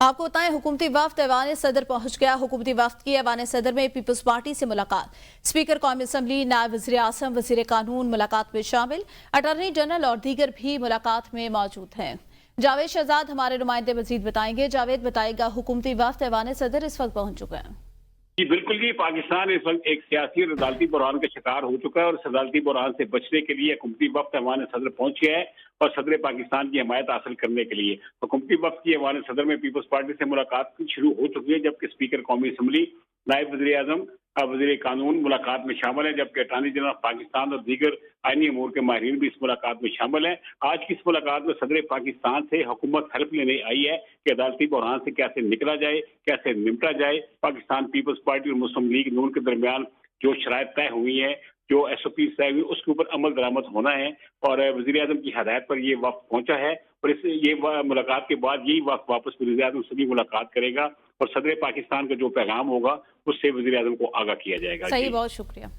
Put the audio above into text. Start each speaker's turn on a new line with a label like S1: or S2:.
S1: आपको बताएं, हुकूमती वफ्द ऐवान सदर पहुंच गया। हुकूमती वफ्द की ऐवान सदर में पीपल्स पार्टी से मुलाकात। स्पीकर कौमी असम्बली, नायब वज़ीर आज़म, वज़ीर कानून मुलाकात में शामिल। अटॉर्नी जनरल और दीगर भी मुलाकात में मौजूद हैं। जावेद शहजाद हमारे नुमाइंदे मजीद बताएंगे। जावेद बताएगा, हुकूमती वफ्द ऐवान सदर इस वक्त पहुंच चुका है।
S2: जी बिल्कुल जी, पाकिस्तान इस वक्त एक सियासी और अदालती बहरान का शिकार हो चुका है और इस अदालती बहरान से बचने के लिए हुकूमती वफ्द ऐवान सदर पहुंच गया है और सदर पाकिस्तान की हमायत हासिल करने के लिए हुकूमती वफ्द की ऐवान सदर में पीपल्स पार्टी से मुलाकात शुरू हो चुकी है, जबकि स्पीकर कौमी असम्बली, नायब वज़ीर आज़म, वज़ीर कानून मुलाकात में शामिल है, जबकि अटॉर्नी जनरल ऑफ पाकिस्तान और दीगर आईनी अमूर के माहिरीन भी इस मुलाकात में शामिल हैं। आज की इस मुलाकात में सदर पाकिस्तान से हुकूमत हेल्प लेने आई है कि अदालती बहरान से कैसे निकला जाए, कैसे निपटा जाए। पाकिस्तान पीपल्स पार्टी और मुस्लिम लीग नून के दरमियान जो शराइत तय हुई है, जो SOP तय हुई, उसके ऊपर अमल दरामद होना है और वज़ीर आज़म की हदायत पर यह वक्त पहुंचा है और ये मुलाकात के बाद यही वक्त वापस वज़ीर आज़म से भी मुलाकात करेगा और सदर पाकिस्तान का जो पैगाम होगा उससे वज़ीर आज़म को आगाह किया जाएगा।
S1: सही, बहुत शुक्रिया।